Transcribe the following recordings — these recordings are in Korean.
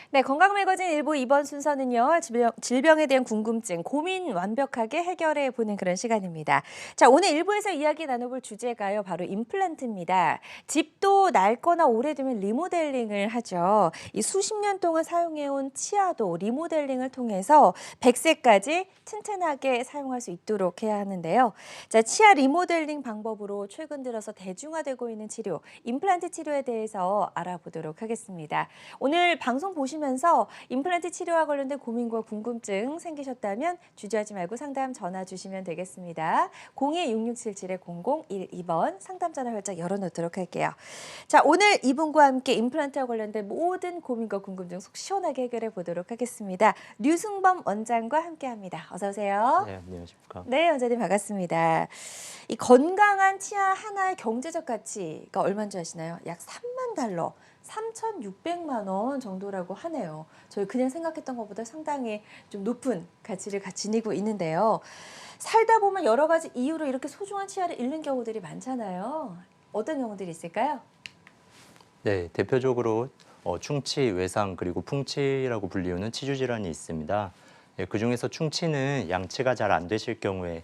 네, 건강매거진 일부 이번 순서는요. 질병에 대한 궁금증, 고민 완벽하게 해결해 보는 그런 시간입니다. 자, 오늘 일부에서 이야기 나눠볼 주제가요. 바로 임플란트입니다. 집도 낡거나 오래되면 리모델링을 하죠. 이 수십 년 동안 사용해온 치아도 리모델링을 통해서 100세까지 튼튼하게 사용할 수 있도록 해야 하는데요. 자, 치아 리모델링 방법으로 최근 들어서 대중화되고 있는 치료, 임플란트 치료에 대해서 알아보도록 하겠습니다. 오늘 방송 보시면서 임플란트 치료와 관련된 고민과 궁금증 생기셨다면 주저하지 말고 상담 전화 주시면 되겠습니다. 02-6677-0012번 상담 전화 활짝 열어놓도록 할게요. 자, 오늘 이분과 함께 임플란트와 관련된 모든 고민과 궁금증 속 시원하게 해결해 보도록 하겠습니다. 류승범 원장과 함께합니다. 어서 오세요. 네, 안녕하십니까. 네, 원장님 반갑습니다. 이 건강한 치아 하나의 경제적 가치가 얼마인 줄 아시나요? 약 3만 달러. 3,600만 원 정도라고 하네요. 저희 그냥 생각했던 것보다 상당히 좀 높은 가치를 지니고 있는데요. 살다 보면 여러 가지 이유로 이렇게 소중한 치아를 잃는 경우들이 많잖아요. 어떤 경우들이 있을까요? 네, 대표적으로 충치, 외상 그리고 풍치라고 불리우는 치주 질환이 있습니다. 예, 그중에서 충치는 양치가 잘 안 되실 경우에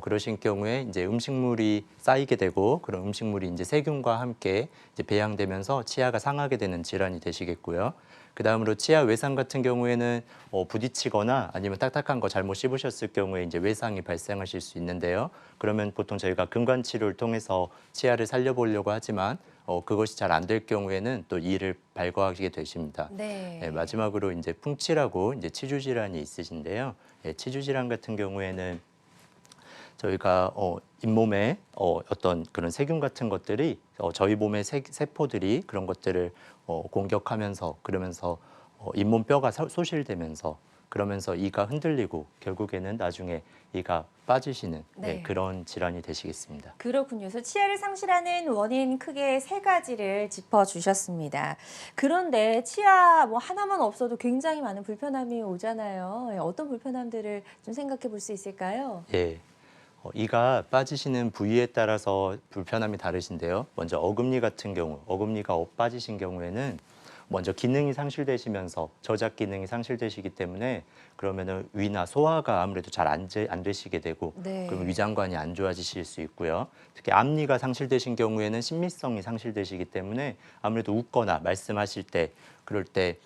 그러신 경우에 이제 음식물이 쌓이게 되고 그런 음식물이 이제 세균과 함께 이제 배양되면서 치아가 상하게 되는 질환이 되시겠고요. 그다음으로 치아 외상 같은 경우에는 부딪히거나 아니면 딱딱한 거 잘못 씹으셨을 경우에 이제 외상이 발생하실 수 있는데요. 그러면 보통 저희가 근관 치료를 통해서 치아를 살려보려고 하지만 그것이 잘 안 될 경우에는 또 이를 발과하게 되십니다. 네. 예, 마지막으로 이제 풍치라고 이제 치주 질환이 있으신데요. 예, 치주 질환 같은 경우에는 저희가 잇몸에 어떤 그런 세균 같은 것들이 저희 몸의 세포들이 그런 것들을 공격하면서 그러면서 잇몸 뼈가 소실되면서 그러면서 이가 흔들리고 결국에는 나중에 이가 빠지시는 네. 그런 질환이 되시겠습니다. 그렇군요. 그래서 치아를 상실하는 원인 크게 세 가지를 짚어주셨습니다. 그런데 치아 뭐 하나만 없어도 굉장히 많은 불편함이 오잖아요. 어떤 불편함들을 좀 생각해 볼 수 있을까요? 예. 이가 빠지시는 부위에 따라서 불편함이 다르신데요. 먼저 어금니 같은 경우, 어금니가 빠지신 경우에는 먼저 기능이 상실되시면서 저작 기능이 상실되시기 때문에 그러면은 위나 소화가 아무래도 잘 안 되시게 되고 그러면 네. 위장관이 안 좋아지실 수 있고요. 특히 앞니가 상실되신 경우에는 신미성이 상실되시기 때문에 아무래도 웃거나 말씀하실 때 그럴 때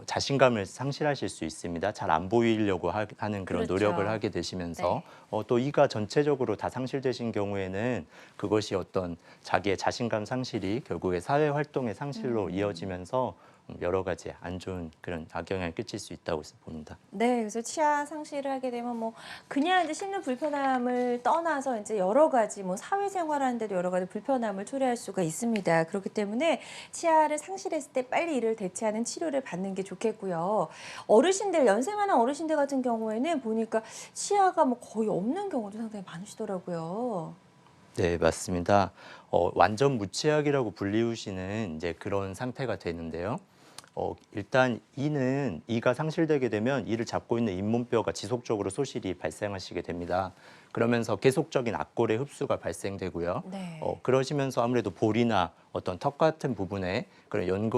자신감을 상실하실 수 있습니다. 잘 안 보이려고 하는 그런 노력을 그렇죠. 하게 되시면서 네. 또 이가 전체적으로 다 상실되신 경우에는 그것이 어떤 자기의 자신감 상실이 결국에 사회 활동의 상실로 이어지면서 여러 가지 안 좋은 그런 악영향을 끼칠 수 있다고 봅니다. 네, 그래서 치아 상실을 하게 되면 뭐 그냥 이제 씹는 불편함을 떠나서 이제 여러 가지 뭐 사회생활하는데도 여러 가지 불편함을 초래할 수가 있습니다. 그렇기 때문에 치아를 상실했을 때 빨리 이를 대체하는 치료를 받는 게 좋겠고요. 어르신들, 연세 많은 어르신들 같은 경우에는 보니까 치아가 뭐 거의 없는 경우도 상당히 많으시더라고요. 네, 맞습니다. 완전 무치약이라고 불리우시는 이제 그런 상태가 되는데요. 일단 이가 상실되게 되면 이를 잡고 있는 잇몸뼈가 지속적으로 소실이 발생하시게 됩니다. 그러면서 계속적인 악골의 흡수가 발생되고요. 네. 그러시면서 아무래도 볼이나 어떤 턱 같은 부분에 그런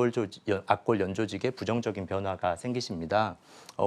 악골 연조직에 부정적인 변화가 생기십니다.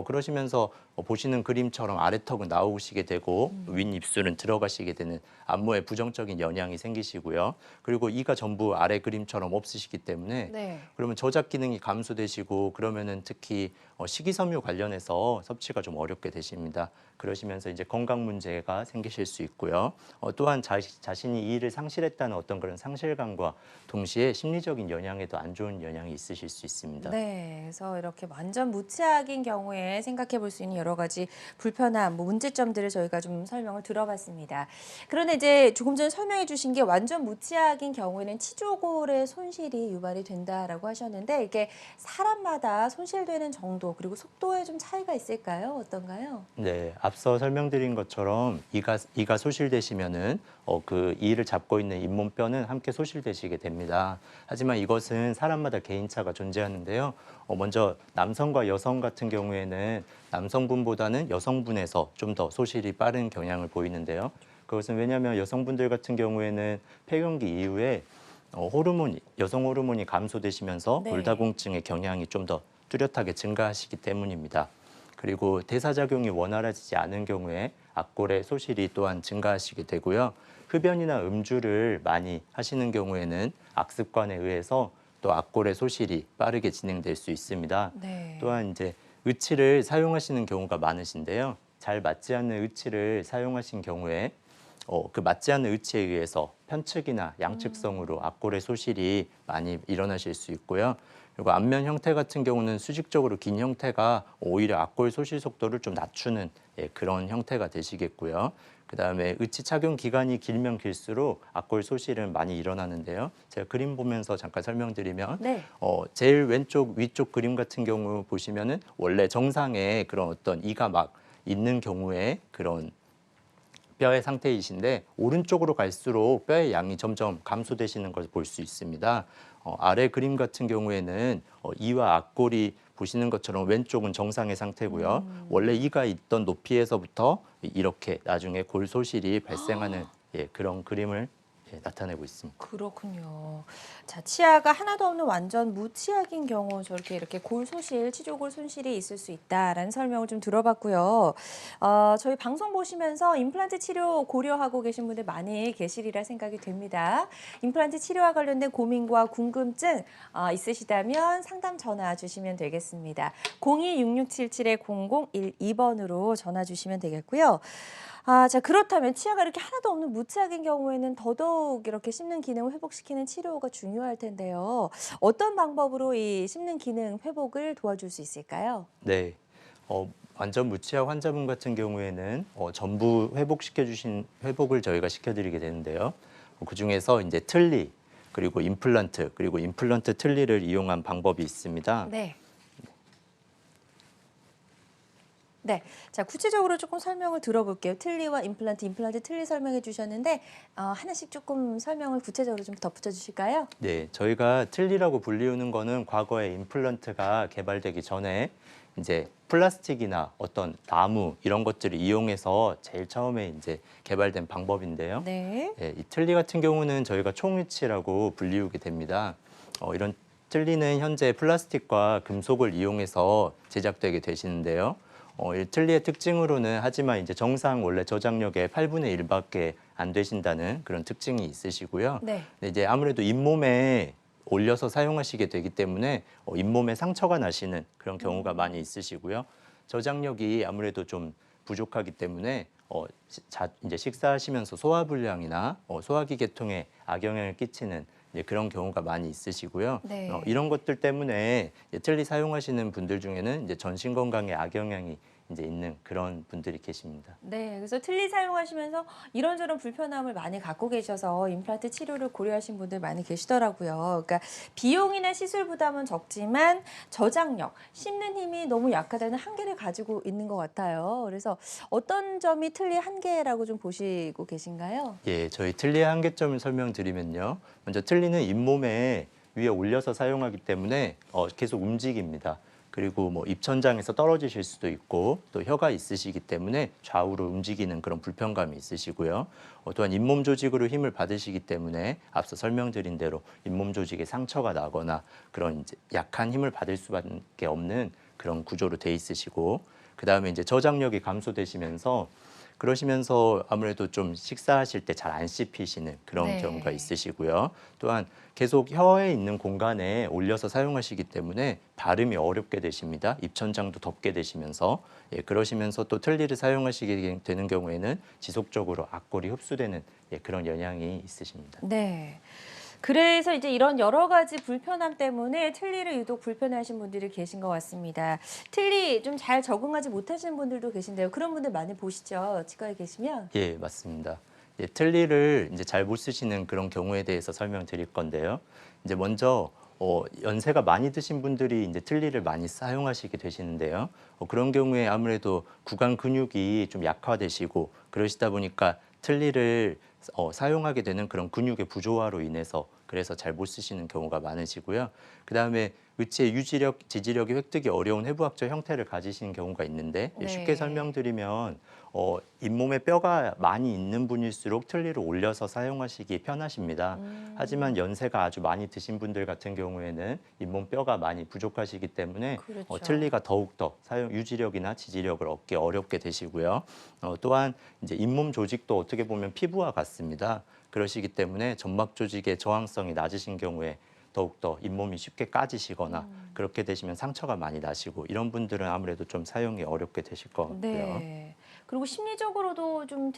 그러시면서 보시는 그림처럼 아래턱은 나오시게 되고 윗입술은 들어가시게 되는 안무에 부정적인 영향이 생기시고요. 그리고 이가 전부 아래 그림처럼 없으시기 때문에 네. 그러면 저작 기능이 감소되시고 그러면은 특히 식이섬유 관련해서 섭취가 좀 어렵게 되십니다. 그러시면서 이제 건강 문제가 생기실 수 있고요. 또한 자신이 이를 상실했다는 어떤 그런 상실감과 동시에 심리적인 영향에도 안 좋은 영향이 있으실 수 있습니다. 네, 그래서 이렇게 완전 무치약인 경우에 생각해 볼 수 있는 여러 가지 불편함, 뭐 문제점들을 저희가 좀 설명을 들어봤습니다. 그런데 이제 조금 전에 설명해 주신 게 완전 무치약인 경우에는 치조골의 손실이 유발이 된다라고 하셨는데 이게 사람마다 손실되는 정도 그리고 속도에 좀 차이가 있을까요? 어떤가요? 네, 앞서 설명드린 것처럼 이가 소실되시면은 그 이를 잡고 있는 잇몸뼈는 함께 소실되시게 됩니다. 하지만 이것은 사람마다 개인차가 존재하는데요. 먼저 남성과 여성 같은 경우에는 남성분보다는 여성분에서 좀 더 소실이 빠른 경향을 보이는데요. 그것은 왜냐하면 여성분들 같은 경우에는 폐경기 이후에 여성 호르몬이 감소되시면서 네. 골다공증의 경향이 좀 더 뚜렷하게 증가하시기 때문입니다. 그리고 대사작용이 원활해지지 않은 경우에 앞골의 소실이 또한 증가하시게 되고요. 흡연이나 음주를 많이 하시는 경우에는 악습관에 의해서 또 앞골의 소실이 빠르게 진행될 수 있습니다. 네. 또한 이제 의치를 사용하시는 경우가 많으신데요. 잘 맞지 않는 의치를 사용하신 경우에 그 맞지 않는 의치에 의해서 편측이나 양측성으로 앞골의 소실이 많이 일어나실 수 있고요. 그리고 앞면 형태 같은 경우는 수직적으로 긴 형태가 오히려 앞골 소실 속도를 좀 낮추는 그런 형태가 되시겠고요. 그다음에 의치 착용 기간이 길면 길수록 앞골 소실은 많이 일어나는데요. 제가 그림 보면서 잠깐 설명드리면 네. 제일 왼쪽 위쪽 그림 같은 경우 보시면은 원래 정상의 그런 어떤 이가 막 있는 경우에 그런 뼈의 상태이신데 오른쪽으로 갈수록 뼈의 양이 점점 감소되시는 걸 볼 수 있습니다. 아래 그림 같은 경우에는 이와 앞골이 보시는 것처럼 왼쪽은 정상의 상태고요. 원래 이가 있던 높이에서부터 이렇게 나중에 골 소실이 발생하는 그런 그림을 나타내고 있습니다. 그렇군요. 자, 치아가 하나도 없는 완전 무치아인 경우 저렇게 이렇게 골소실, 치조골 손실이 있을 수 있다라는 설명을 좀 들어봤고요. 저희 방송 보시면서 임플란트 치료 고려하고 계신 분들 많이 계시리라 생각이 됩니다. 임플란트 치료와 관련된 고민과 궁금증 있으시다면 상담 전화 주시면 되겠습니다. 026677-0012번으로 전화 주시면 되겠고요. 자, 그렇다면 치아가 이렇게 하나도 없는 무치아인 경우에는 더더욱 이렇게 씹는 기능을 회복시키는 치료가 중요할 텐데요. 어떤 방법으로 이 씹는 기능 회복을 도와줄 수 있을까요? 네. 완전 무치아 환자분 같은 경우에는 전부 회복을 저희가 시켜드리게 되는데요. 그 중에서 이제 틀니, 그리고 임플란트 틀니를 이용한 방법이 있습니다. 네. 네, 자 구체적으로 조금 설명을 들어볼게요. 틀니와 임플란트 틀니 설명해 주셨는데 하나씩 조금 설명을 구체적으로 좀 덧붙여 주실까요? 네, 저희가 틀니라고 불리우는 거는 과거에 임플란트가 개발되기 전에 이제 플라스틱이나 어떤 나무 이런 것들을 이용해서 제일 처음에 이제 개발된 방법인데요. 네. 이 틀니 같은 경우는 저희가 총위치라고 불리우게 됩니다. 이런 틀니는 현재 플라스틱과 금속을 이용해서 제작되게 되시는데요. 이 틀니의 특징으로는 하지만 이제 정상 원래 저장력의 8분의 1밖에 안 되신다는 그런 특징이 있으시고요. 네. 근데 이제 아무래도 잇몸에 올려서 사용하시게 되기 때문에 잇몸에 상처가 나시는 그런 경우가 많이 있으시고요. 저장력이 아무래도 좀 부족하기 때문에 이제 식사하시면서 소화불량이나 소화기 계통에 악영향을 끼치는 그런 경우가 많이 있으시고요. 네. 이런 것들 때문에 틀니 사용하시는 분들 중에는 이제 전신 건강에 악영향이 이제 있는 그런 분들이 계십니다. 네, 그래서 틀니 사용하시면서 이런저런 불편함을 많이 갖고 계셔서 임플란트 치료를 고려하신 분들 많이 계시더라고요. 그러니까 비용이나 시술 부담은 적지만 저장력, 씹는 힘이 너무 약하다는 한계를 가지고 있는 것 같아요. 그래서 어떤 점이 틀니 한계라고 좀 보시고 계신가요? 예, 저희 틀니의 한계점을 설명드리면요. 먼저 틀니는 잇몸에 위에 올려서 사용하기 때문에 계속 움직입니다. 그리고 뭐 입천장에서 떨어지실 수도 있고 또 혀가 있으시기 때문에 좌우로 움직이는 그런 불편감이 있으시고요. 또한 잇몸 조직으로 힘을 받으시기 때문에 앞서 설명드린 대로 잇몸 조직에 상처가 나거나 그런 이제 약한 힘을 받을 수밖에 없는 그런 구조로 돼 있으시고 그다음에 이제 저장력이 감소되시면서 그러시면서 아무래도 좀 식사하실 때 잘 안 씹히시는 그런 네. 경우가 있으시고요. 또한 계속 혀에 있는 공간에 올려서 사용하시기 때문에 발음이 어렵게 되십니다. 입천장도 덮게 되시면서 그러시면서 또 틀니를 사용하시게 되는 경우에는 지속적으로 앞골이 흡수되는 그런 영향이 있으십니다. 네. 그래서 이제 이런 여러 가지 불편함 때문에 틀니를 유독 불편해하신 분들이 계신 것 같습니다. 틀니 좀 잘 적응하지 못하시는 분들도 계신데요. 그런 분들 많이 보시죠? 치과에 계시면. 예, 맞습니다. 틀니를 이제 잘 못 쓰시는 그런 경우에 대해서 설명드릴 건데요. 이제 먼저 연세가 많이 드신 분들이 이제 틀니를 많이 사용하시게 되시는데요. 그런 경우에 아무래도 구강 근육이 좀 약화되시고 그러시다 보니까 틀니를 사용하게 되는 그런 근육의 부조화로 인해서 그래서 잘 못 쓰시는 경우가 많으시고요. 그다음에 의치의 유지력, 지지력이 획득이 어려운 회부학적 형태를 가지시는 경우가 있는데 쉽게 네. 설명드리면 잇몸에 뼈가 많이 있는 분일수록 틀니를 올려서 사용하시기 편하십니다. 하지만 연세가 아주 많이 드신 분들 같은 경우에는 잇몸 뼈가 많이 부족하시기 때문에 그렇죠. 틀니가 더욱더 사용 유지력이나 지지력을 얻기 어렵게 되시고요. 또한 이제 잇몸 조직도 어떻게 보면 피부와 같습니다. 그러시기 때문에 점막 조직의 저항성이 낮으신 경우에 더욱더 잇몸이 쉽게 까지시거나 그렇게 되시면 상처가 많이 나시고 이런 분들은 아무래도 좀 사용이 어렵게 되실 것 같고요. 네. 그리고 심리적으로도 좀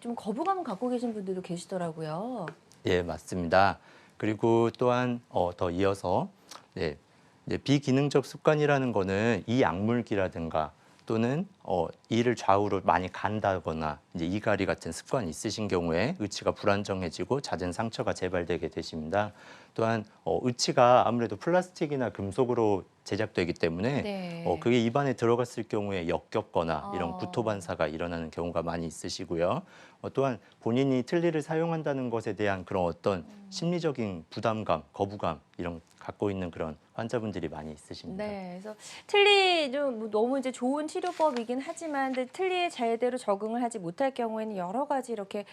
좀 거부감을 갖고 계신 분들도 계시더라고요. 예, 맞습니다. 그리고 또한 더 이어서 네, 이제 비기능적 습관이라는 거는 이 약물기라든가 또는 이를 좌우로 많이 간다거나 이제 이갈이 같은 습관이 있으신 경우에 의치가 불안정해지고 잦은 상처가 재발되게 되십니다. 또한 의치가 아무래도 플라스틱이나 금속으로 제작되기 때문에 네. 그게 입안에 들어갔을 경우에 역겹거나 이런 구토 어. 반사가 일어나는 경우가 많이 있으시고요. 또한 본인이 틀니를 사용한다는 것에 대한 그런 어떤 심리적인 부담감, 거부감 이런 갖고 있는 그런 환자분들이 많이 있으십니다. 네. 그래서 틀니 좀뭐 너무 이제 좋은 치료법이긴 하지만 근데 틀니에 제대로 적응을 하지 못할 경우에는 여러 가지 이렇게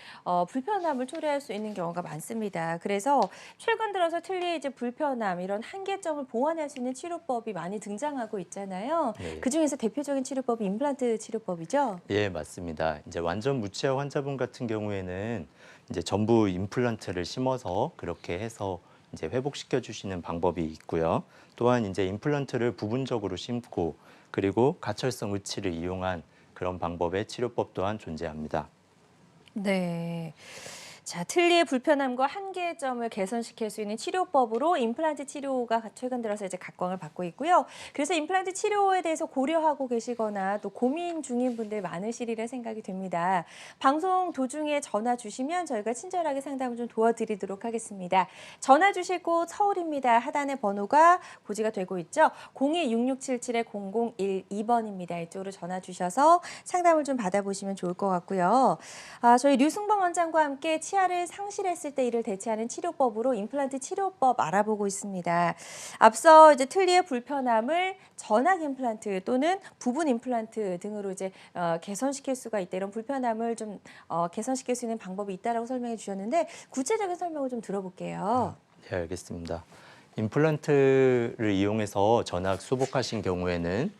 불편함을 초래할 수 있는 경우가 많습니다. 그래서 최근 들어서 틀니의 이제 불편함 이런 한계점을 보완할 수 있는 치료법이 많이 등장하고 있잖아요. 네. 그중에서 대표적인 치료법이 임플란트 치료법이죠? 예, 맞습니다. 이제 완전 무치아 환자분 같은 경우에는 이제 전부 임플란트를 심어서 그렇게 해서 이제 회복시켜 주시는 방법이 있고요. 또한 이제 임플란트를 부분적으로 심고 그리고 가철성 의치를 이용한 그런 방법의 치료법 또한 존재합니다. 네. 자, 틀니의 불편함과 한계점을 개선시킬 수 있는 치료법으로 임플란트 치료가 최근 들어서 이제 각광을 받고 있고요. 그래서 임플란트 치료에 대해서 고려하고 계시거나 또 고민 중인 분들 많으시리라 생각이 됩니다. 방송 도중에 전화 주시면 저희가 친절하게 상담을 좀 도와드리도록 하겠습니다. 전화 주실 곳 서울입니다. 하단에 번호가 고지가 되고 있죠. 026677-0012번입니다. 이쪽으로 전화 주셔서 상담을 좀 받아보시면 좋을 것 같고요. 저희 류승범 원장과 함께 치아를 상실했을 때 이를 대체하는 치료법으로 임플란트 치료법 알아보고 있습니다. 앞서 이제 틀니의 불편함을 전악 임플란트 또는 부분 임플란트 등으로 이제 개선시킬 수가 있다. 이런 불편함을 좀 개선시킬 수 있는 방법이 있다라고 설명해 주셨는데 구체적인 설명을 좀 들어볼게요. 네, 알겠습니다. 임플란트를 이용해서 전악 수복하신 경우에는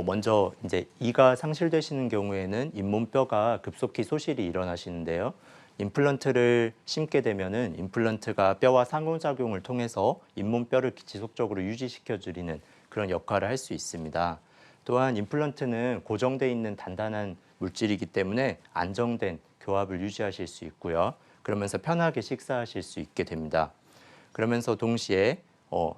먼저 이제 이가 상실되시는 경우에는 잇몸뼈가 급속히 소실이 일어나시는데요. 임플란트를 심게 되면은 임플란트가 뼈와 상호작용을 통해서 잇몸뼈를 지속적으로 유지시켜 드리는 그런 역할을 할 수 있습니다. 또한 임플란트는 고정돼 있는 단단한 물질이기 때문에 안정된 교합을 유지하실 수 있고요. 그러면서 편하게 식사하실 수 있게 됩니다. 그러면서 동시에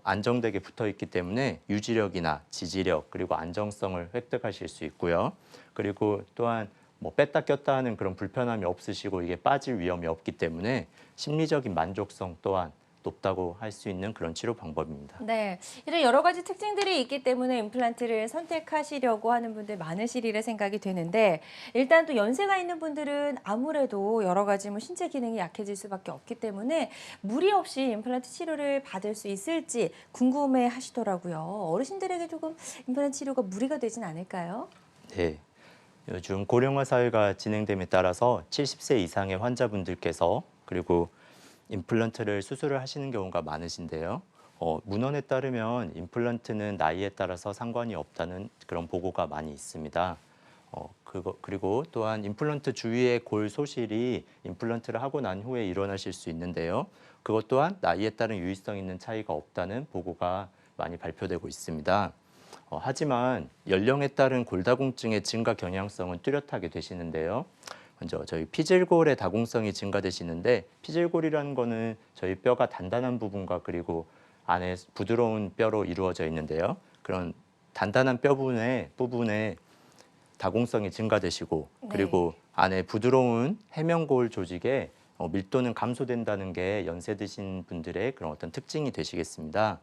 안정되게 붙어 있기 때문에 유지력이나 지지력 그리고 안정성을 획득하실 수 있고요. 그리고 또한 뭐 뺐다 꼈다 하는 그런 불편함이 없으시고 이게 빠질 위험이 없기 때문에 심리적인 만족성 또한 높다고 할 수 있는 그런 치료 방법입니다. 네, 이런 여러 가지 특징들이 있기 때문에 임플란트를 선택하시려고 하는 분들 많으시리라 생각이 되는데 일단 또 연세가 있는 분들은 아무래도 여러 가지 뭐 신체 기능이 약해질 수밖에 없기 때문에 무리 없이 임플란트 치료를 받을 수 있을지 궁금해 하시더라고요. 어르신들에게 조금 임플란트 치료가 무리가 되진 않을까요? 네. 요즘 고령화 사회가 진행됨에 따라서 70세 이상의 환자분들께서 그리고 임플란트를 수술을 하시는 경우가 많으신데요. 문헌에 따르면 임플란트는 나이에 따라서 상관이 없다는 그런 보고가 많이 있습니다. 그리고 또한 임플란트 주위의 골 소실이 임플란트를 하고 난 후에 일어나실 수 있는데요. 그것 또한 나이에 따른 유의성 있는 차이가 없다는 보고가 많이 발표되고 있습니다. 하지만 연령에 따른 골다공증의 증가 경향성은 뚜렷하게 되시는데요. 먼저 저희 피질골의 다공성이 증가되시는데 피질골이라는 거는 저희 뼈가 단단한 부분과 그리고 안에 부드러운 뼈로 이루어져 있는데요. 그런 단단한 뼈 부분에 다공성이 증가되시고 그리고 안에 부드러운 해면골 조직에 밀도는 감소된다는 게 연세 드신 분들의 그런 어떤 특징이 되시겠습니다.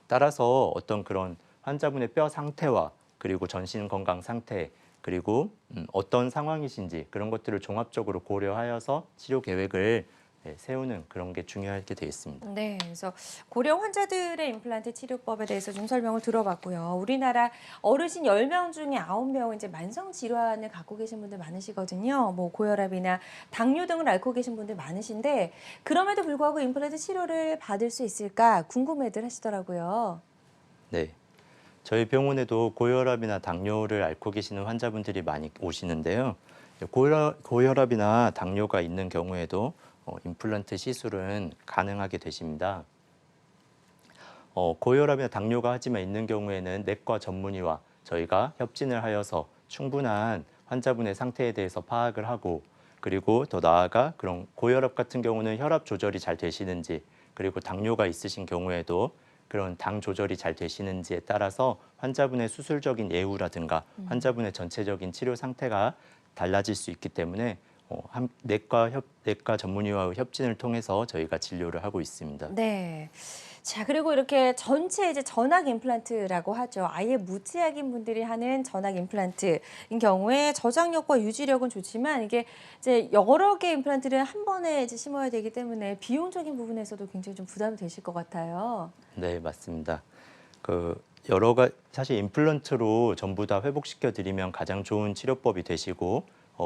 따라서 어떤 그런 환자분의 뼈 상태와 그리고 전신 건강 상태 그리고 어떤 상황이신지 그런 것들을 종합적으로 고려하여서 치료 계획을 세우는 그런 게 중요하게 되어 있습니다. 네, 그래서 고령 환자들의 임플란트 치료법에 대해서 좀 설명을 들어봤고요. 우리나라 어르신 10명 중에 9명은 이제 만성 질환을 갖고 계신 분들 많으시거든요. 뭐 고혈압이나 당뇨 등을 앓고 계신 분들 많으신데 그럼에도 불구하고 임플란트 치료를 받을 수 있을까 궁금해들 하시더라고요. 네. 저희 병원에도 고혈압이나 당뇨를 앓고 계시는 환자분들이 많이 오시는데요. 고혈압이나 당뇨가 있는 경우에도 임플란트 시술은 가능하게 되십니다. 고혈압이나 당뇨가 하지만 있는 경우에는 내과 전문의와 저희가 협진을 하여서 충분한 환자분의 상태에 대해서 파악을 하고 그리고 더 나아가 그런 고혈압 같은 경우는 혈압 조절이 잘 되시는지 그리고 당뇨가 있으신 경우에도 그런 당 조절이 잘 되시는지에 따라서 환자분의 수술적인 예후라든가 환자분의 전체적인 치료 상태가 달라질 수 있기 때문에 내과 전문의와 협진을 통해서 저희가 진료를 하고 있습니다. 네. 자, 그리고 이렇게 전체 이제 전악 임플란트라고 하죠. 아예 무치약인 분들이 하는 전악 임플란트인 경우에 저장력과 유지력은 좋지만 이게 이제 여러 개 임플란트를 한 번에 이제 심어야 되기 때문에 비용적인 부분에서도 굉장히 좀 부담이 되실 것 같아요. 네, 맞습니다. 사실 임플란트로 전부 다 회복시켜 드리면 가장 좋은 치료법이 되시고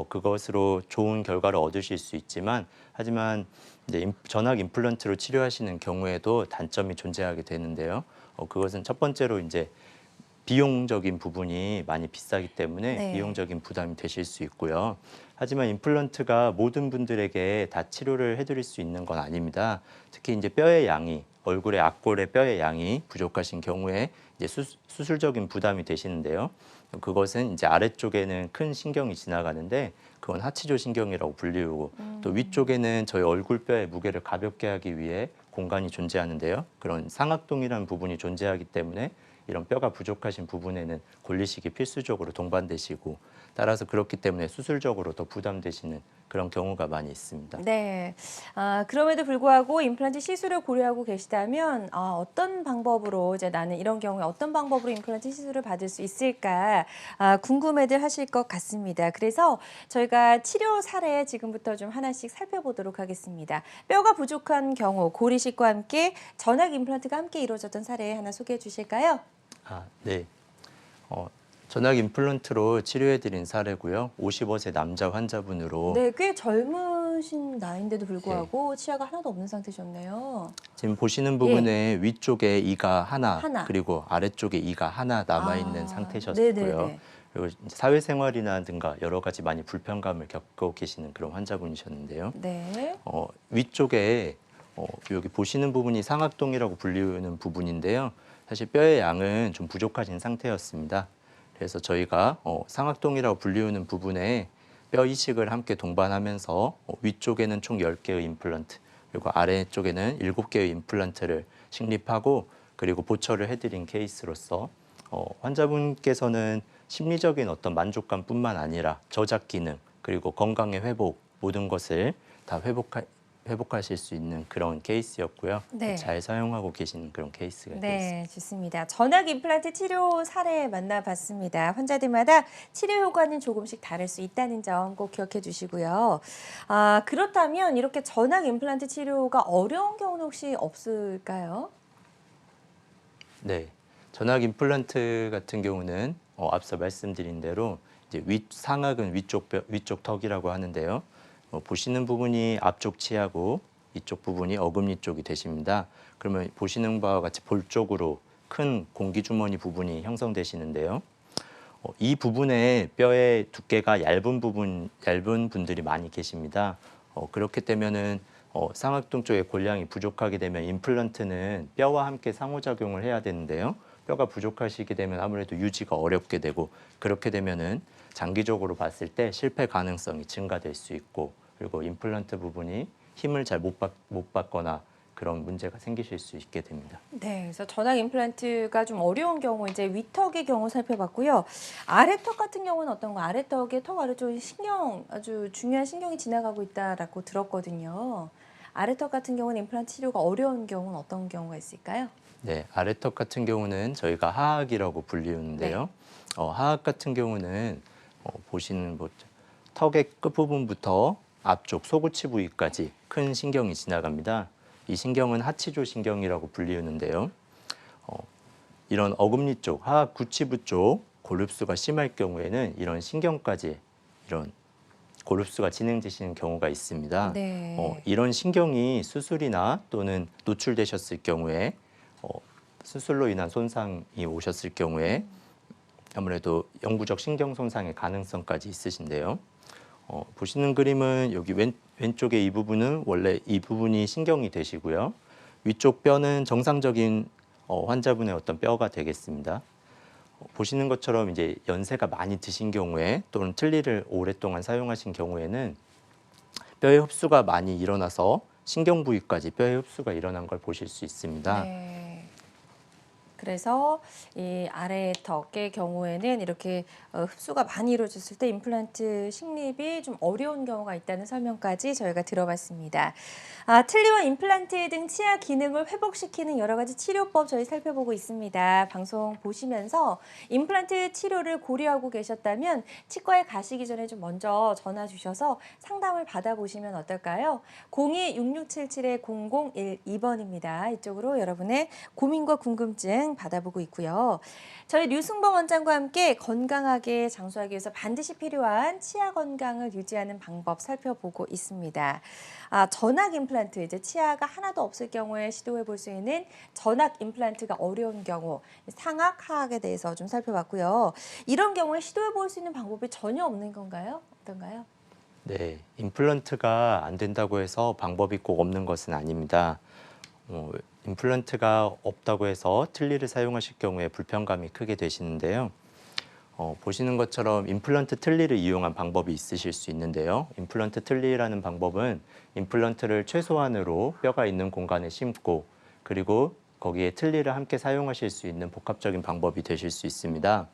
그것으로 좋은 결과를 얻으실 수 있지만 하지만 이제 전악 임플란트로 치료하시는 경우에도 단점이 존재하게 되는데요. 그것은 첫 번째로 이제 비용적인 부분이 많이 비싸기 때문에 네. 비용적인 부담이 되실 수 있고요. 하지만 임플란트가 모든 분들에게 다 치료를 해드릴 수 있는 건 아닙니다. 특히 이제 뼈의 양이 얼굴의 앞골의 뼈의 양이 부족하신 경우에 이제 수술적인 부담이 되시는데요. 그것은 이제 아래쪽에는 큰 신경이 지나가는데 그건 하치조 신경이라고 불리우고 또 위쪽에는 저희 얼굴뼈의 무게를 가볍게 하기 위해 공간이 존재하는데요. 그런 상악동이라는 부분이 존재하기 때문에 이런 뼈가 부족하신 부분에는 골리식이 필수적으로 동반되시고 따라서 그렇기 때문에 수술적으로 더 부담되시는 그런 경우가 많이 있습니다. 네. 그럼에도 불구하고 임플란트 시술을 고려하고 계시다면 어떤 방법으로 이제 나는 이런 경우에 어떤 방법으로 임플란트 시술을 받을 수 있을까 궁금해들 하실 것 같습니다. 그래서 저희가 치료 사례 지금부터 좀 하나씩 살펴보도록 하겠습니다. 뼈가 부족한 경우 고리식과 함께 전악 임플란트가 함께 이루어졌던 사례 하나 소개해 주실까요? 네. 전악 임플란트로 치료해드린 사례고요. 55세 남자 환자분으로 네, 꽤 젊으신 나이인데도 불구하고 치아가 하나도 없는 상태셨네요. 지금 보시는 부분에 위쪽에 이가 하나, 하나. 그리고 아래쪽에 이가 하나 남아있는 상태셨고요. 네네네. 그리고 이제 사회생활이라든가 여러 가지 많이 불편감을 겪고 계시는 그런 환자분이셨는데요. 네. 위쪽에 여기 보시는 부분이 상악동이라고 불리는 부분인데요. 사실 뼈의 양은 좀 부족하신 상태였습니다. 그래서 저희가 상악동이라고 불리우는 부분에 뼈 이식을 함께 동반하면서 위쪽에는 총 10개의 임플란트 그리고 아래쪽에는 7개의 임플란트를 식립하고 그리고 보철을 해드린 케이스로서 환자분께서는 심리적인 어떤 만족감뿐만 아니라 저작 기능 그리고 건강의 회복 모든 것을 다 회복하실 수 있는 그런 케이스였고요. 네. 잘 사용하고 계시는 그런 케이스가 되어 있습니다. 네, 좋습니다. 전악 임플란트 치료 사례 만나봤습니다. 환자들마다 치료 효과는 조금씩 다를 수 있다는 점 꼭 기억해 주시고요. 그렇다면 이렇게 전악 임플란트 치료가 어려운 경우는 혹시 없을까요? 네, 전악 임플란트 같은 경우는 앞서 말씀드린 대로 이제 상악은 위쪽 턱이라고 하는데요. 보시는 부분이 앞쪽 치아고 이쪽 부분이 어금니 쪽이 되십니다. 그러면 보시는 바와 같이 볼 쪽으로 큰 공기주머니 부분이 형성되시는데요. 이 부분에 뼈의 두께가 얇은 분들이 많이 계십니다. 그렇게 되면은 상악동 쪽에 골량이 부족하게 되면 임플란트는 뼈와 함께 상호작용을 해야 되는데요. 뼈가 부족하시게 되면 아무래도 유지가 어렵게 되고 그렇게 되면은 장기적으로 봤을 때 실패 가능성이 증가될 수 있고 그리고 임플란트 부분이 힘을 잘 못 받거나 그런 문제가 생기실 수 있게 됩니다. 네, 그래서 전악 임플란트가 좀 어려운 경우 이제 위턱의 경우 살펴봤고요. 아래턱 같은 경우는 어떤가? 아래턱의 턱 아래쪽에 아주 중요한 신경이 지나가고 있다라고 들었거든요. 아래턱 같은 경우는 임플란트 치료가 어려운 경우는 어떤 경우가 있을까요? 네, 아래턱 같은 경우는 저희가 하악이라고 불리우는데요. 하악 같은 경우는 보시는 턱의 끝부분부터 앞쪽 소구치 부위까지 큰 신경이 지나갑니다. 이 신경은 하치조 신경이라고 불리우는데요. 이런 어금니 쪽, 하악 구치부 쪽 골흡수가 심할 경우에는 이런 신경까지 이런 골흡수가 진행되시는 경우가 있습니다. 네. 이런 신경이 수술이나 또는 노출되셨을 경우에 수술로 인한 손상이 오셨을 경우에 아무래도 영구적 신경 손상의 가능성까지 있으신데요. 보시는 그림은 여기 왼쪽의 이 부분은 원래 이 부분이 신경이 되시고요. 위쪽 뼈는 정상적인 환자분의 어떤 뼈가 되겠습니다. 보시는 것처럼 이제 연세가 많이 드신 경우에 또는 틀니를 오랫동안 사용하신 경우에는 뼈의 흡수가 많이 일어나서 신경 부위까지 뼈의 흡수가 일어난 걸 보실 수 있습니다. 네. 그래서 이 아래 턱의 경우에는 이렇게 흡수가 많이 이루어졌을 때 임플란트 식립이 좀 어려운 경우가 있다는 설명까지 저희가 들어봤습니다. 틀니와 임플란트 등 치아 기능을 회복시키는 여러 가지 치료법 저희 살펴보고 있습니다. 방송 보시면서 임플란트 치료를 고려하고 계셨다면 치과에 가시기 전에 좀 먼저 전화 주셔서 상담을 받아보시면 어떨까요? 02-6677-0012번입니다. 이쪽으로 여러분의 고민과 궁금증 받아보고 있고요. 저희 류승범 원장과 함께 건강하게 장수하기 위해서 반드시 필요한 치아 건강을 유지하는 방법 살펴보고 있습니다. 전악 임플란트, 이제 치아가 하나도 없을 경우에 시도해 볼 수 있는 전악 임플란트가 어려운 경우, 상악, 하악에 대해서 좀 살펴봤고요. 이런 경우에 시도해 볼 수 있는 방법이 전혀 없는 건가요? 어떤가요? 네, 임플란트가 안 된다고 해서 방법이 꼭 없는 것은 아닙니다. 임플란트가 없다고 해서 틀니를 사용하실 경우에 불편감이 크게 되시는데요. 보시는 것처럼 임플란트 틀니를 이용한 방법이 있으실 수 있는데요. 임플란트 틀니라는 방법은 임플란트를 최소한으로 뼈가 있는 공간에 심고 그리고 거기에 틀니를 함께 사용하실 수 있는 복합적인 방법이 되실 수 있습니다.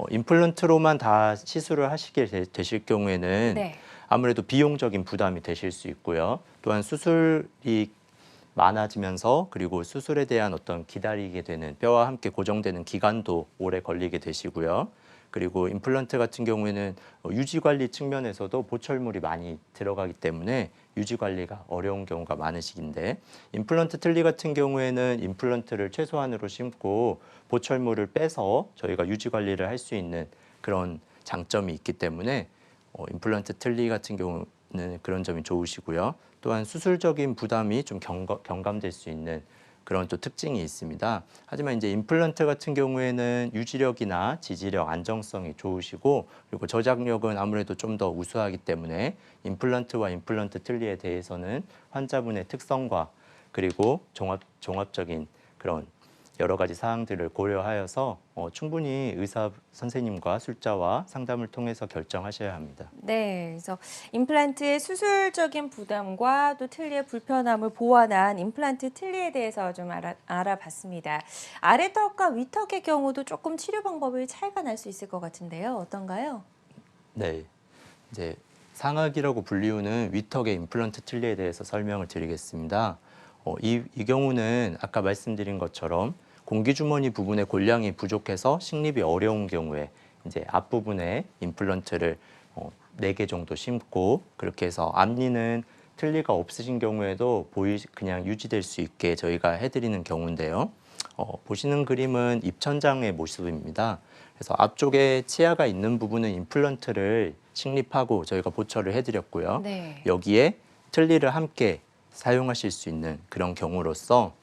임플란트로만 다 시술을 하시게 되실 경우에는 네. 아무래도 비용적인 부담이 되실 수 있고요. 또한 수술이 많아지면서 그리고 수술에 대한 어떤 기다리게 되는 뼈와 함께 고정되는 기간도 오래 걸리게 되시고요. 그리고 임플란트 같은 경우에는 유지 관리 측면에서도 보철물이 많이 들어가기 때문에 유지 관리가 어려운 경우가 많으시긴데 임플란트 틀니 같은 경우에는 임플란트를 최소한으로 심고 보철물을 빼서 저희가 유지 관리를 할 수 있는 그런 장점이 있기 때문에 임플란트 틀니 같은 경우는 그런 점이 좋으시고요. 또한 수술적인 부담이 좀 경감될 수 있는 그런 또 특징이 있습니다. 하지만 이제 임플란트 같은 경우에는 유지력이나 지지력, 안정성이 좋으시고 그리고 저작력은 아무래도 좀 더 우수하기 때문에 임플란트와 임플란트 틀니에 대해서는 환자분의 특성과 그리고 종합적인 그런 여러 가지 사항들을 고려하여서 충분히 의사 선생님과 술자와 상담을 통해서 결정하셔야 합니다. 네, 그래서 임플란트의 수술적인 부담과 또 틀니의 불편함을 보완한 임플란트 틀니에 대해서 좀 알아봤습니다. 아래턱과 위턱의 경우도 조금 치료 방법이 차이가 날 수 있을 것 같은데요. 어떤가요? 네, 이제 상악이라고 불리우는 위턱의 임플란트 틀니에 대해서 설명을 드리겠습니다. 이 경우는 아까 말씀드린 것처럼 공기주머니 부분에 골량이 부족해서 식립이 어려운 경우에 이제 앞부분에 임플란트를 4개 정도 심고 그렇게 해서 앞니는 틀니가 없으신 경우에도 그냥 유지될 수 있게 저희가 해드리는 경우인데요. 보시는 그림은 입천장의 모습입니다. 그래서 앞쪽에 치아가 있는 부분은 임플란트를 식립하고 저희가 보철을 해드렸고요. 네. 여기에 틀니를 함께 사용하실 수 있는 그런 경우로서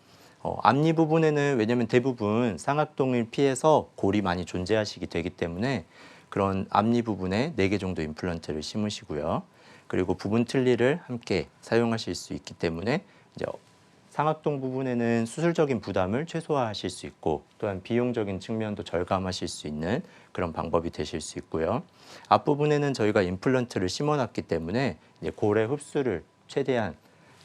앞니 부분에는 왜냐하면 대부분 상악동을 피해서 골이 많이 존재하시게 되기 때문에 그런 앞니 부분에 4개 정도 임플란트를 심으시고요. 그리고 부분 틀니를 함께 사용하실 수 있기 때문에 이제 상악동 부분에는 수술적인 부담을 최소화하실 수 있고 또한 비용적인 측면도 절감하실 수 있는 그런 방법이 되실 수 있고요. 앞부분에는 저희가 임플란트를 심어놨기 때문에 이제 골의 흡수를 최대한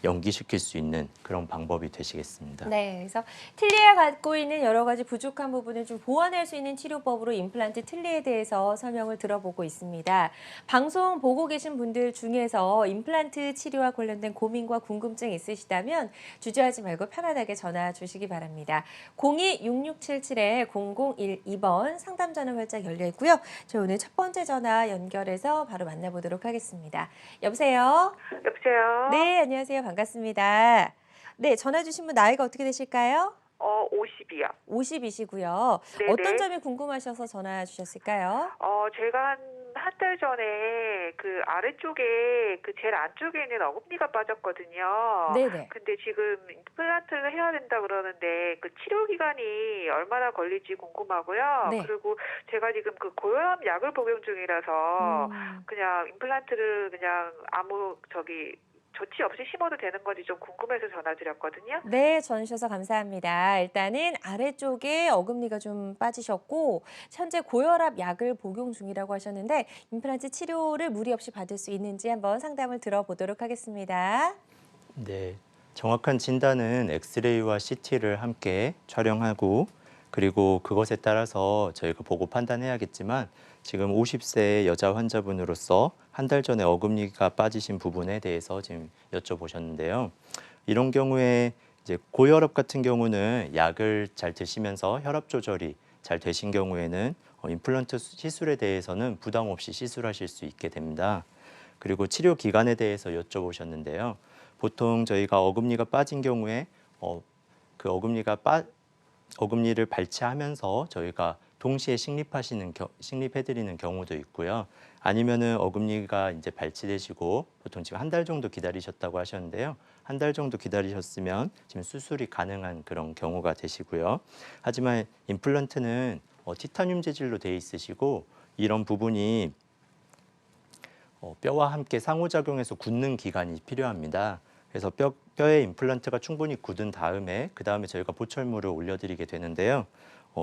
연기시킬 수 있는 그런 방법이 되시겠습니다. 네, 그래서 틀니가 갖고 있는 여러 가지 부족한 부분을 좀 보완할 수 있는 치료법으로 임플란트 틀니에 대해서 설명을 들어보고 있습니다. 방송 보고 계신 분들 중에서 임플란트 치료와 관련된 고민과 궁금증 있으시다면 주저하지 말고 편안하게 전화 주시기 바랍니다. 02-6677-0012번 상담 전화 활짝 열려 있고요. 저희 오늘 첫 번째 전화 연결해서 바로 만나보도록 하겠습니다. 여보세요? 여보세요? 네, 안녕하세요. 반갑습니다. 네, 전화 주신 분 나이가 어떻게 되실까요? 50이요. 50이시고요. 네네. 어떤 점이 궁금하셔서 전화 주셨을까요? 제가 한 달 전에 그 아래쪽에 그 제일 안쪽에 있는 어금니가 빠졌거든요. 네네. 근데 지금 임플란트를 해야 된다 그러는데 그 치료 기간이 얼마나 걸릴지 궁금하고요. 네. 그리고 제가 지금 그 고혈압 약을 복용 중이라서 그냥 임플란트를 그냥 아무 조치 없이 심어도 되는 건지 좀 궁금해서 전화드렸거든요. 네, 전화 주셔서 감사합니다. 일단은 아래쪽에 어금니가 좀 빠지셨고 현재 고혈압 약을 복용 중이라고 하셨는데 임플란트 치료를 무리 없이 받을 수 있는지 한번 상담을 들어보도록 하겠습니다. 네, 정확한 진단은 엑스레이와 CT를 함께 촬영하고 그리고 그것에 따라서 저희가 보고 판단해야겠지만 지금 50세 여자 환자분으로서 한 달 전에 어금니가 빠지신 부분에 대해서 지금 여쭤보셨는데요. 이런 경우에 이제 고혈압 같은 경우는 약을 잘 드시면서 혈압 조절이 잘 되신 경우에는 임플란트 시술에 대해서는 부담 없이 시술하실 수 있게 됩니다. 그리고 치료 기간에 대해서 여쭤보셨는데요. 보통 저희가 어금니가 빠진 경우에 그 어금니를 발치하면서 저희가 동시에 식립해드리는 경우도 있고요. 아니면은 어금니가 이제 발치되시고 보통 지금 한 달 정도 기다리셨다고 하셨는데요. 한 달 정도 기다리셨으면 지금 수술이 가능한 그런 경우가 되시고요. 하지만 임플란트는 티타늄 재질로 되어 있으시고 이런 부분이 뼈와 함께 상호작용해서 굳는 기간이 필요합니다. 그래서 뼈에 임플란트가 충분히 굳은 다음에 그 다음에 저희가 보철물을 올려드리게 되는데요.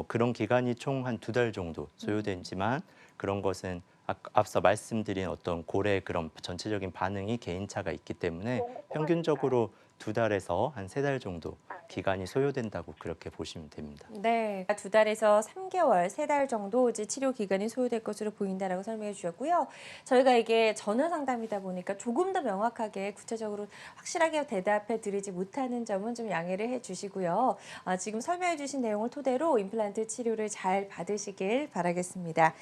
그런 기간이 총 한 2달 정도 소요되지만 그런 것은 앞서 말씀드린 어떤 고래 그런 전체적인 반응이 개인차가 있기 때문에 평균적으로 2달에서 한 3달 정도 기간이 소요된다고 그렇게 보시면 됩니다. 네, 2달에서 3개월, 3달 정도 이제 치료 기간이 소요될 것으로 보인다라고 설명해 주셨고요. 저희가 이게 전화 상담이다 보니까 조금 더 명확하게 구체적으로 확실하게 대답해 드리지 못하는 점은 좀 양해를 해 주시고요. 지금 설명해 주신 내용을 토대로 임플란트 치료를 잘 받으시길 바라겠습니다.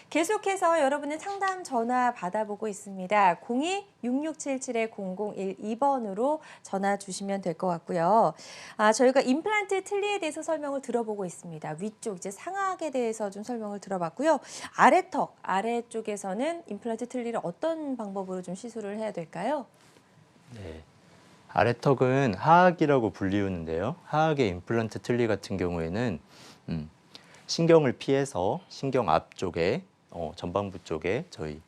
계속해서 여러분의 상담 전화 받아보고 있습니다. 02-6677-0012번으로 전화 주시면 될 것 같고요. 저희가 임플란트 틀니에 대해서 설명을 들어보고 있습니다. 위쪽 이제 상악에 대해서 좀 설명을 들어봤고요. 아래턱 아래쪽에서는 임플란트 틀니를 어떤 방법으로 좀 시술을 해야 될까요? 네. 아래턱은 하악이라고 불리우는데요. 하악의 임플란트 틀니 같은 경우에는 신경을 피해서 신경 앞쪽에 전방부 쪽에 저희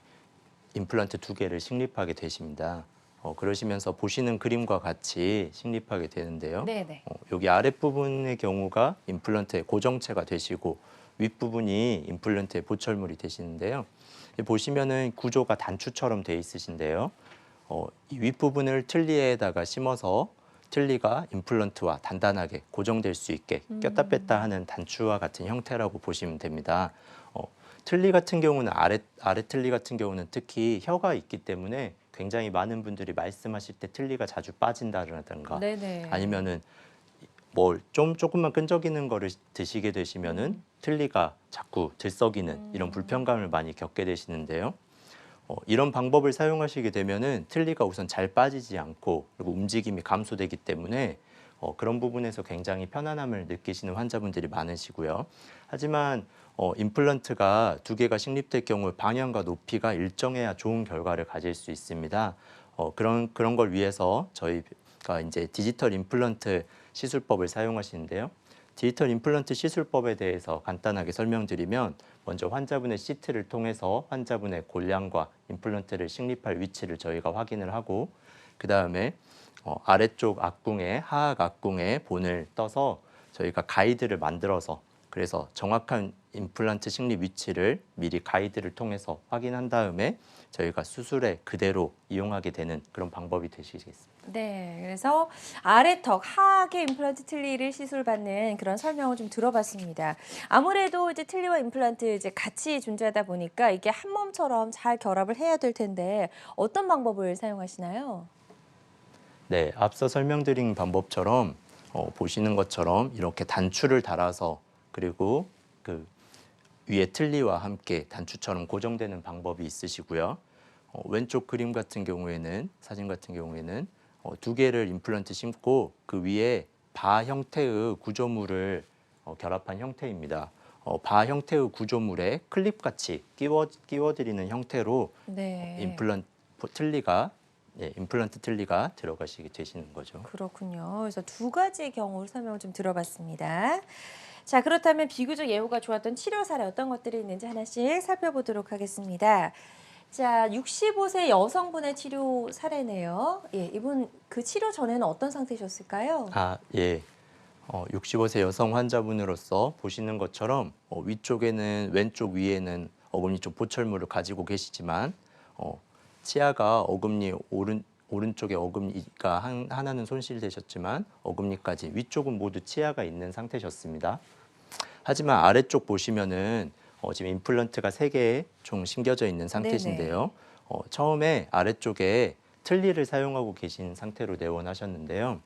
임플란트 2개를 식립하게 되십니다. 그러시면서 보시는 그림과 같이 식립하게 되는데요. 네네. 여기 아랫부분의 경우가 임플란트의 고정체가 되시고 윗부분이 임플란트의 보철물이 되시는데요. 보시면은 구조가 단추처럼 돼 있으신데요. 이 윗부분을 틀니에다가 심어서 틀니가 임플란트와 단단하게 고정될 수 있게 꼈다 뺐다 하는 단추와 같은 형태라고 보시면 됩니다. 틀니 같은 경우는 아래 틀니 같은 경우는 특히 혀가 있기 때문에 굉장히 많은 분들이 말씀하실 때 틀니가 자주 빠진다라든가 네네. 아니면은 조금만 끈적이는 거를 드시게 되시면은 틀니가 자꾸 들썩이는 이런 불편감을 많이 겪게 되시는데요. 이런 방법을 사용하시게 되면은 틀니가 우선 잘 빠지지 않고 그리고 움직임이 감소되기 때문에 그런 부분에서 굉장히 편안함을 느끼시는 환자분들이 많으시고요. 하지만 임플란트가 2개가 식립될 경우 방향과 높이가 일정해야 좋은 결과를 가질 수 있습니다. 그런 걸 위해서 저희가 이제 디지털 임플란트 시술법을 사용하시는데요. 디지털 임플란트 시술법에 대해서 간단하게 설명드리면 먼저 환자분의 CT를 통해서 환자분의 골량과 임플란트를 식립할 위치를 저희가 확인을 하고 그 다음에 아래쪽 악궁에 하악 악궁에 본을 떠서 저희가 가이드를 만들어서 그래서 정확한 임플란트 식립 위치를 미리 가이드를 통해서 확인한 다음에 저희가 수술에 그대로 이용하게 되는 그런 방법이 되시겠습니다. 네, 그래서 아래턱 하악의 임플란트 틀니를 시술받는 그런 설명을 좀 들어봤습니다. 아무래도 이제 틀니와 임플란트 이제 같이 존재하다 보니까 이게 한 몸처럼 잘 결합을 해야 될 텐데 어떤 방법을 사용하시나요? 네, 앞서 설명드린 방법처럼 보시는 것처럼 이렇게 단추를 달아서 그리고 그 위에 틀니와 함께 단추처럼 고정되는 방법이 있으시고요. 왼쪽 그림 같은 경우에는 사진 같은 경우에는 두 개를 임플란트 심고 그 위에 바 형태의 구조물을 결합한 형태입니다. 바 형태의 구조물에 클립같이 끼워드리는 형태로 네. 임플란트 틀니가 들어가시게 되시는 거죠. 그렇군요. 그래서 두 가지의 경우를 설명을 좀 들어봤습니다. 자, 그렇다면 비교적 예후가 좋았던 치료 사례 어떤 것들이 있는지 하나씩 살펴보도록 하겠습니다. 자, 65세 여성분의 치료 사례네요. 예, 이분 그 치료 전에는 어떤 상태셨을까요? 예. 65세 여성 환자분으로서 보시는 것처럼 왼쪽 위에는 어금니 쪽 보철물을 가지고 계시지만 치아가 어금니 오른쪽에 어금니가 하나는 손실되셨지만 어금니까지 위쪽은 모두 치아가 있는 상태셨습니다. 하지만 아래쪽 보시면은 지금 임플란트가 3개 총 심겨져 있는 상태신데요. 처음에 아래쪽에 틀니를 사용하고 계신 상태로 내원하셨는데요.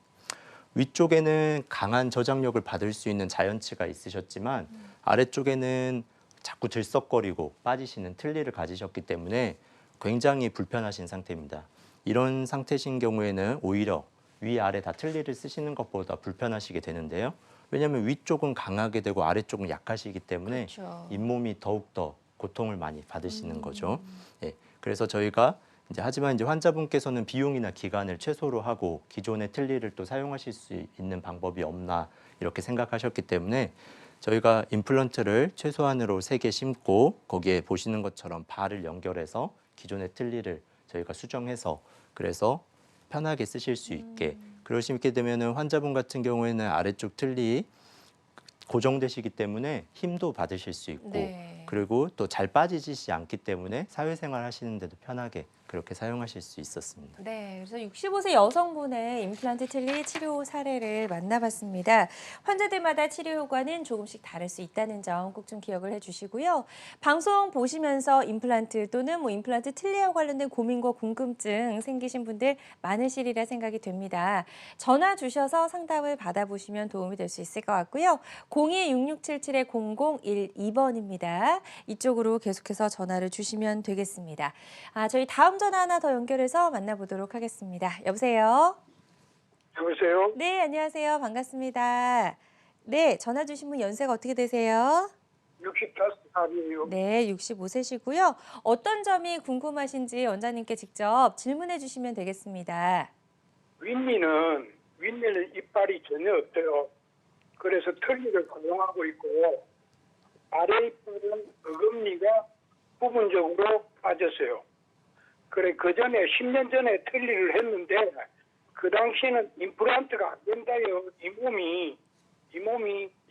위쪽에는 강한 저장력을 받을 수 있는 자연치가 있으셨지만 아래쪽에는 자꾸 들썩거리고 빠지시는 틀니를 가지셨기 때문에 굉장히 불편하신 상태입니다. 이런 상태신 경우에는 오히려 위아래 다 틀니를 쓰시는 것보다 불편하시게 되는데요. 왜냐하면 위쪽은 강하게 되고 아래쪽은 약하시기 때문에 그렇죠. 잇몸이 더욱더 고통을 많이 받으시는 거죠. 예, 그래서 저희가 하지만 환자분께서는 비용이나 기간을 최소로 하고 기존의 틀니를 또 사용하실 수 있는 방법이 없나 이렇게 생각하셨기 때문에 저희가 임플란트를 최소한으로 3개 심고 거기에 보시는 것처럼 발을 연결해서 기존의 틀니를 저희가 수정해서 그래서 편하게 쓰실 수 있게 그러시게 되면은 환자분 같은 경우에는 아래쪽 틀니 고정되시기 때문에 힘도 받으실 수 있고 네. 그리고 또 잘 빠지지 않기 때문에 사회생활 하시는데도 편하게 그렇게 사용하실 수 있었습니다. 네, 그래서 65세 여성분의 임플란트 틀니 치료 사례를 만나봤습니다. 환자들마다 치료 효과는 조금씩 다를 수 있다는 점 꼭 좀 기억을 해주시고요. 방송 보시면서 임플란트 또는 임플란트 틀니와 관련된 고민과 궁금증 생기신 분들 많으시리라 생각이 됩니다. 전화 주셔서 상담을 받아보시면 도움이 될 수 있을 것 같고요. 02-6677-0012번입니다. 이쪽으로 계속해서 전화를 주시면 되겠습니다. 저희 다음 전화 하나 더 연결해서 만나보도록 하겠습니다. 여보세요? 여보세요? 네, 안녕하세요. 반갑습니다. 네, 전화 주신 분 연세가 어떻게 되세요? 65살이에요. 네, 65세시고요. 어떤 점이 궁금하신지 원장님께 직접 질문해 주시면 되겠습니다. 윗니는 이빨이 전혀 없어요. 그래서 틀니를 사용하고 있고 아래 이빨은 어금니가 부분적으로 빠졌어요. 그래 그 전에 10년 전에 틀니를 했는데 그 당시에는 임플란트가 안 된다요. 이 몸이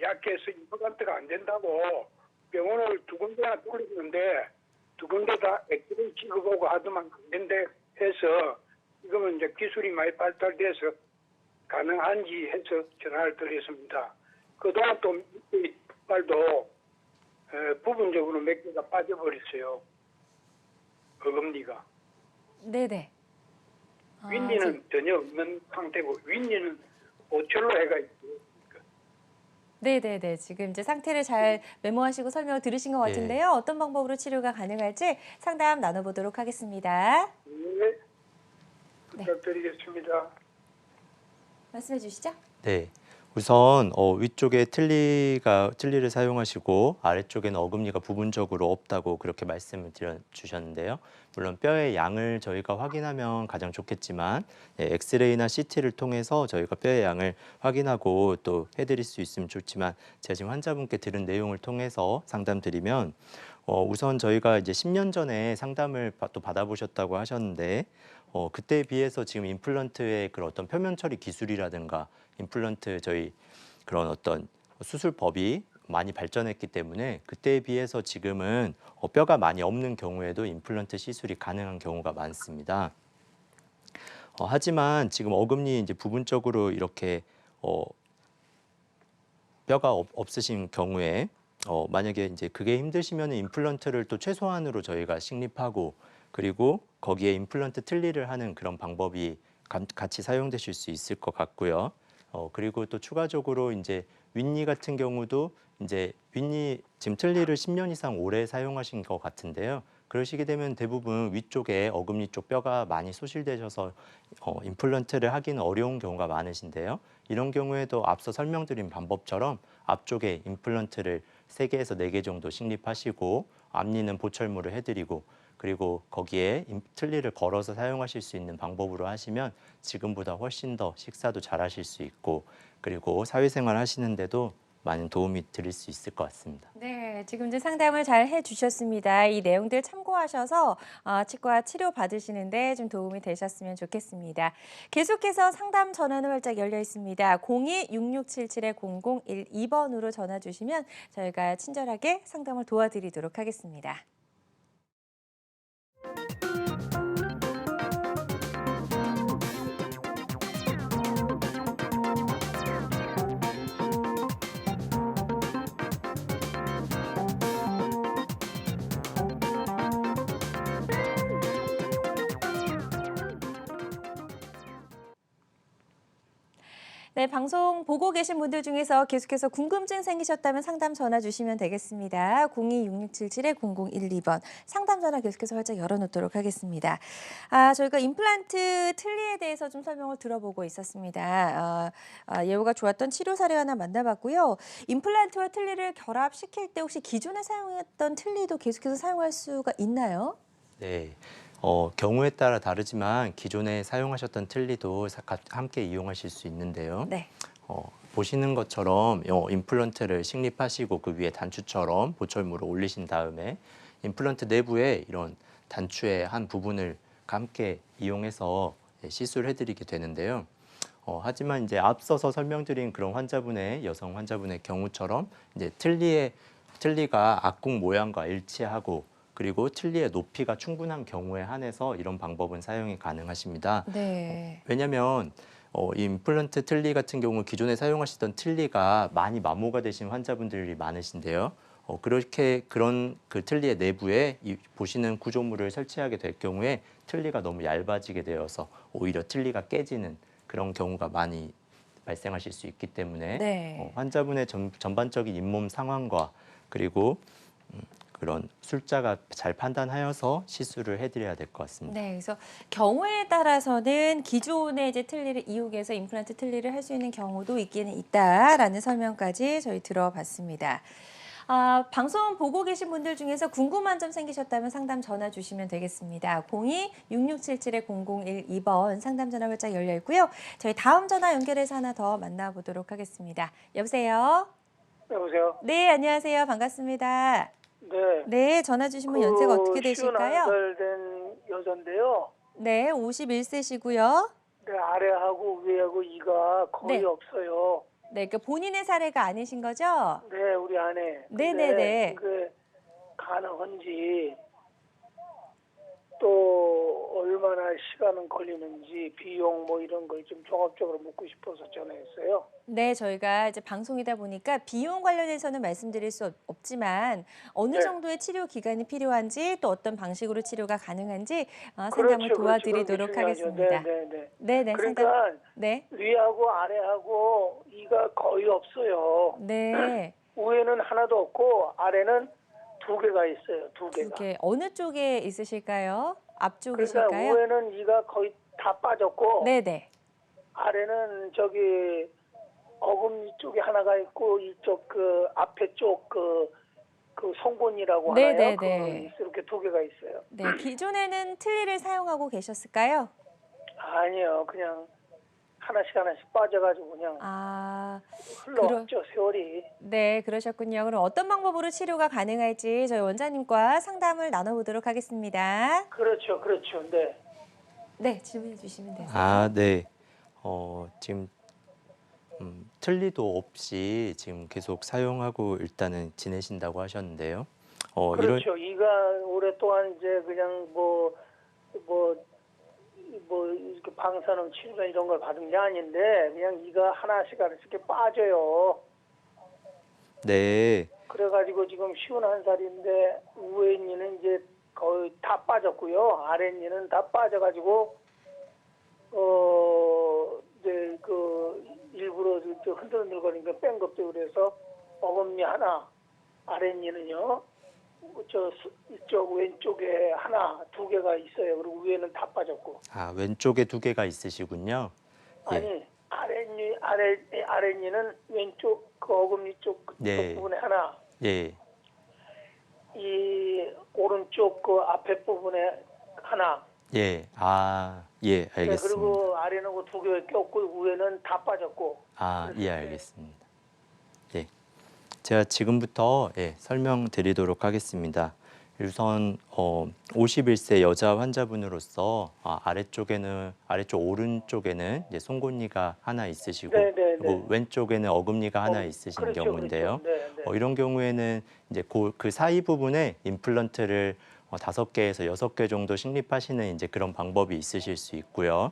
약해서 임플란트가 안 된다고 병원을 2군데나 돌렸는데 2군데 다 엑스레이 찍어보고 하더만 안 된다 해서 지금은 이제 기술이 많이 발달돼서 가능한지 해서 전화를 드렸습니다. 그동안 또 이빨도 부분적으로 몇 개가 빠져버렸어요. 어금니가. 네네. 윗니는 전혀 없는 상태고 윗니는 보철로 해가 있고. 네네네. 지금 이제 상태를 잘 메모하시고 설명을 들으신 것 같은데요. 어떤 방법으로 치료가 가능할지 상담 나눠보도록 하겠습니다. 네. 부탁드리겠습니다. 말씀해 주시죠. 네. 우선 위쪽에 틀니를 사용하시고 아래쪽에는 어금니가 부분적으로 없다고 그렇게 말씀을 주셨는데요. 물론 뼈의 양을 저희가 확인하면 가장 좋겠지만 엑스레이나 CT를 통해서 저희가 뼈의 양을 확인하고 또 해드릴 수 있으면 좋지만 제가 지금 환자분께 들은 내용을 통해서 상담드리면 우선 저희가 이제 10년 전에 상담을 또 받아보셨다고 하셨는데 그때에 비해서 지금 임플란트의 그런 어떤 표면 처리 기술이라든가 임플란트 저희 그런 어떤 수술법이 많이 발전했기 때문에 그때에 비해서 지금은 뼈가 많이 없는 경우에도 임플란트 시술이 가능한 경우가 많습니다. 하지만 지금 어금니 이제 부분적으로 이렇게 뼈가 없으신 경우에 만약에 이제 그게 힘드시면 임플란트를 또 최소한으로 저희가 식립하고 그리고 거기에 임플란트 틀니를 하는 그런 방법이 같이 사용되실 수 있을 것 같고요. 그리고 또 추가적으로 이제 윗니 같은 경우도 이제 윗니 지금 틀니를 10년 이상 오래 사용하신 것 같은데요. 그러시게 되면 대부분 위쪽에 어금니 쪽 뼈가 많이 소실되셔서 임플란트를 하기는 어려운 경우가 많으신데요. 이런 경우에도 앞서 설명드린 방법처럼 앞쪽에 임플란트를 3개에서 4개 정도 식립하시고 앞니는 보철물을 해드리고 그리고 거기에 틀니를 걸어서 사용하실 수 있는 방법으로 하시면 지금보다 훨씬 더 식사도 잘 하실 수 있고 그리고 사회생활 하시는데도 많은 도움이 드릴 수 있을 것 같습니다. 네, 지금 이제 상담을 잘 해주셨습니다. 이 내용들 참고하셔서 치과 치료 받으시는데 좀 도움이 되셨으면 좋겠습니다. 계속해서 상담 전화는 활짝 열려 있습니다. 02-6677-0012번으로 전화 주시면 저희가 친절하게 상담을 도와드리도록 하겠습니다. 네, 방송 보고 계신 분들 중에서 계속해서 궁금증 생기셨다면 상담 전화 주시면 되겠습니다. 02-6677-0012번 상담 전화 계속해서 활짝 열어놓도록 하겠습니다. 저희가 임플란트 틀니에 대해서 좀 설명을 들어보고 있었습니다. 예후가 좋았던 치료 사례 하나 만나봤고요. 임플란트와 틀니를 결합시킬 때 혹시 기존에 사용했던 틀니도 계속해서 사용할 수가 있나요? 네. 경우에 따라 다르지만 기존에 사용하셨던 틀니도 함께 이용하실 수 있는데요. 네. 보시는 것처럼 임플란트를 식립하시고 그 위에 단추처럼 보철물을 올리신 다음에 임플란트 내부에 이런 단추의 한 부분을 함께 이용해서 시술해드리게 되는데요. 하지만 이제 앞서서 설명드린 그런 여성 환자분의 경우처럼 이제 틀니가 앞궁 모양과 일치하고 그리고 틀니의 높이가 충분한 경우에 한해서 이런 방법은 사용이 가능하십니다. 네. 왜냐하면 이 임플란트 틀니 같은 경우 기존에 사용하시던 틀니가 많이 마모가 되신 환자분들이 많으신데요. 그런 그 틀니의 내부에 보시는 구조물을 설치하게 될 경우에 틀니가 너무 얇아지게 되어서 오히려 틀니가 깨지는 그런 경우가 많이 발생하실 수 있기 때문에 네. 환자분의 전반적인 잇몸 상황과 그리고 그런 술자가 잘 판단하여서 시술을 해드려야 될 것 같습니다. 네, 그래서 경우에 따라서는 기존의 이제 틀니를 이용해서 임플란트 틀니를 할 수 있는 경우도 있기는 있다라는 설명까지 저희 들어봤습니다. 방송 보고 계신 분들 중에서 궁금한 점 생기셨다면 상담 전화 주시면 되겠습니다. 02-6677-0012번 상담 전화 활짝 열려 있고요. 저희 다음 전화 연결해서 하나 더 만나보도록 하겠습니다. 여보세요? 여보세요? 네, 안녕하세요. 반갑습니다. 네. 네, 전화 주신 분 연세가 어떻게 되실까요? 51살 된 여잔데요. 네, 51세시고요. 네, 아래하고 위하고 이가 거의 네. 없어요. 네, 그러니까 본인의 사례가 아니신 거죠? 네, 우리 아내. 근데 네네네. 그게 가능한지 또 얼마나 시간은 걸리는지 비용 뭐 이런 걸 좀 종합적으로 묻고 싶어서 전화했어요. 네, 저희가 이제 방송이다 보니까 비용 관련해서는 말씀드릴 수 없지만 어느 네. 정도의 치료 기간이 필요한지 또 어떤 방식으로 치료가 가능한지 상담을 그렇죠, 그렇죠. 도와드리도록 그런 게 중요하죠. 하겠습니다. 네. 네네, 그러니까 네, 위하고 아래하고 이가 거의 없어요. 네. 위에는 하나도 없고 아래는 2개가 있어요. 2개가. 이게 어느 쪽에 있으실까요? 그러니까 앞쪽이실까요? 위에는 이가 거의 다 빠졌고 네네. 아래는 저기 어금니 쪽에 하나가 있고 이쪽 그 앞에 쪽 그 송곳니라고 하나요? 네네네. 이렇게 2개가 있어요. 네, 기존에는 틀니를 사용하고 계셨을까요? 아니요, 그냥 하나씩 빠져가지고 그냥 흘러왔죠, 세월이. 네, 그러셨군요. 그럼 어떤 방법으로 치료가 가능할지 저희 원장님과 상담을 나눠보도록 하겠습니다. 그렇죠, 네. 네, 질문해 주시면 되세요. 네. 지금 틀니도 없이 지금 계속 사용하고 일단은 지내신다고 하셨는데요. 그렇죠. 이가 오랫동안 이제 그냥 이렇게 방사능 치료나 이런 걸 받은 게 아닌데 그냥 이가 하나씩 이렇게 빠져요. 네, 그래가지고 지금 51살인데 위에 니는 이제 거의 다 빠졌고요. 아래 니는 다 빠져가지고 이제 그 일부러 흔들흔들거리니까 뺀 것도 그래서 어금니 하나, 아래 니는요. 이쪽 왼쪽에 하나, 두 개가 있어요. 그리고 위에는 다 빠졌고. 왼쪽에 2개가 있으시군요. 예. 아니 아랫니는 왼쪽 그 어금니 쪽 네. 그쪽 부분에 하나, 예, 이 오른쪽 그 앞에 부분에 하나. 예, 예, 네, 알겠습니다. 그리고 아래는 그 두 개 꼈고 위에는 다 빠졌고. 예, 알겠습니다. 예, 제가 지금부터 설명드리도록 하겠습니다. 우선 51세 여자 환자분으로서 아래쪽 오른쪽에는 이제 송곳니가 하나 있으시고 그리고 왼쪽에는 어금니가 하나 있으신 그렇죠, 경우인데요. 그렇죠. 네. 이런 경우에는 이제 그 사이 부분에 임플란트를 5개에서 6개 정도 식립하시는 이제 그런 방법이 있으실 수 있고요.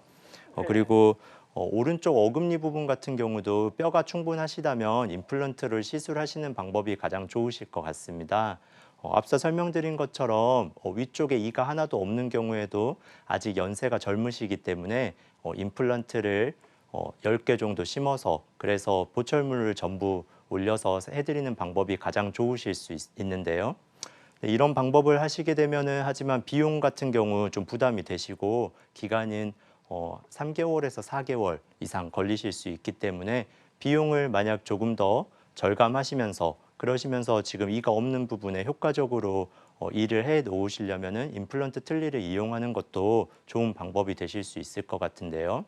그리고 오른쪽 어금니 부분 같은 경우도 뼈가 충분하시다면 임플란트를 시술하시는 방법이 가장 좋으실 것 같습니다. 앞서 설명드린 것처럼 위쪽에 이가 하나도 없는 경우에도 아직 연세가 젊으시기 때문에 임플란트를 10개 정도 심어서 그래서 보철물을 전부 올려서 해드리는 방법이 가장 좋으실 수 있는데요. 이런 방법을 하시게 되면은 하지만 비용 같은 경우 좀 부담이 되시고 기간은 3개월에서 4개월 이상 걸리실 수 있기 때문에 비용을 만약 조금 더 절감하시면서 그러시면서 지금 이가 없는 부분에 효과적으로 일을 해 놓으시려면은 임플란트 틀니를 이용하는 것도 좋은 방법이 되실 수 있을 것 같은데요.